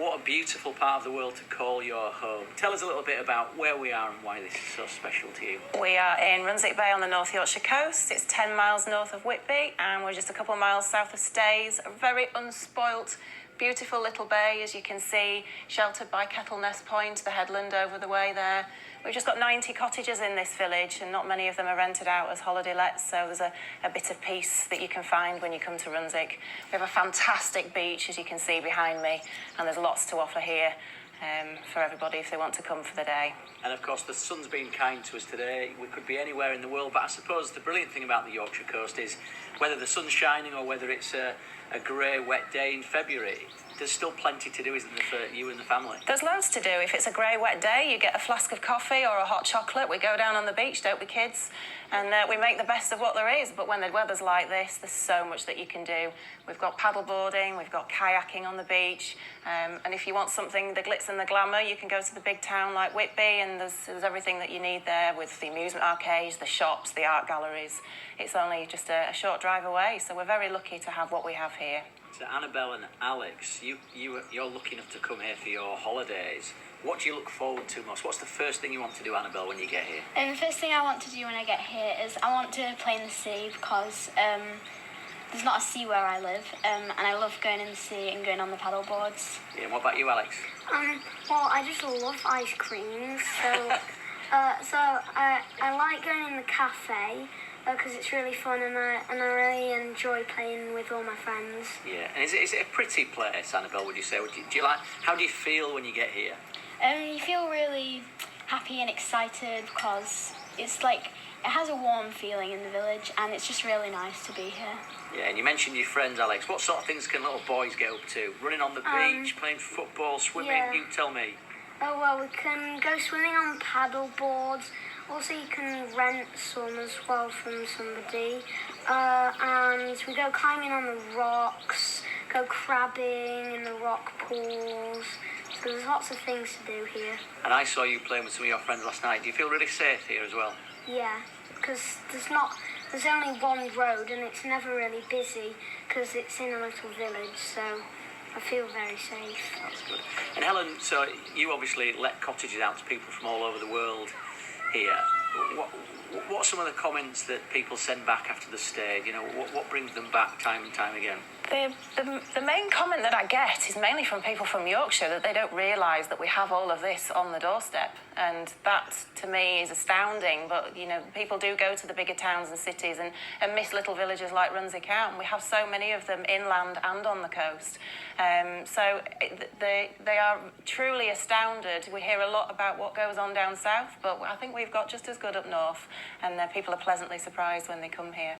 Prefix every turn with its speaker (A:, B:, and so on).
A: What a beautiful part of the world to call your home. Tell us a little bit about where we are and why this is so special to you.
B: We are in Runswick Bay on the North Yorkshire coast. It's 10 miles north of Whitby and we're just a couple of miles south of Stays. A very unspoilt, beautiful little bay, as you can see, sheltered by Kettleness Point, the headland over the way there. We've just got 90 cottages in this village and not many of them are rented out as holiday lets, so there's a bit of peace that you can find when you come to Runswick. We have a fantastic beach, as you can see behind me, and there's lots to offer here for everybody if they want to come for the day.
A: And of course the sun's been kind to us today. We could be anywhere in the world, but I suppose the brilliant thing about the Yorkshire coast is whether the sun's shining or whether it's a grey, wet day in February, there's still plenty to do, isn't there, for you and the family?
B: There's loads to do. If it's a grey, wet day, you get a flask of coffee or a hot chocolate. We go down on the beach, don't we, kids? And we make the best of what there is. But when the weather's like this, there's so much that you can do. We've got paddleboarding, we've got kayaking on the beach. And if you want something, the glitz and the glamour, you can go to the big town like Whitby, and there's everything that you need there with the amusement arcades, the shops, the art galleries. It's only just a short drive away, so we're very lucky to have what we have here.
A: So Annabelle and Alex, you're lucky enough to come here for your holidays. What do you look forward to most? What's the first thing you want to do, Annabelle, when you get here?
C: The first thing I want to do when I get here is I want to play in the sea because there's not a sea where I live, and I love going in the sea and going on the paddle boards.
A: Yeah, and what about you, Alex?
D: Well, I just love ice creams, so I like going in the cafe because it's really fun, and I really enjoy playing with all my friends.
A: Yeah, and is it a pretty place, Annabelle, would you say? Do you like? How do you feel when you get here?
C: You feel really happy and excited because it's like it has a warm feeling in the village, and it's just really nice to be here.
A: Yeah, and you mentioned your friends, Alex. What sort of things can little boys get up to? Running on the beach, playing football, swimming?
D: Yeah.
A: You tell me.
D: Oh, well, we can go swimming on paddle boards. Also, you can rent some as well from somebody. And we go climbing on the rocks, go crabbing in the rock pools. So there's lots of things to do here.
A: And I saw you playing with some of your friends last night. Do you feel really safe here as well?
D: Yeah, because there's only one road and it's never really busy because it's in a little village, so I feel very safe.
A: That's good. And Helen, so you obviously let cottages out to people from all over the world here. What are some of the comments that people send back after the stay? You know, what brings them back time and time again?
B: The main comment that I get is mainly from people from Yorkshire that they don't realise that we have all of this on the doorstep, and that to me is astounding. But you know, people do go to the bigger towns and cities and miss little villages like Runswick out, and we have so many of them inland and on the coast. So they are truly astounded. We hear a lot about what goes on down south, but I think we've got just as good up north, and people are pleasantly surprised when they come here.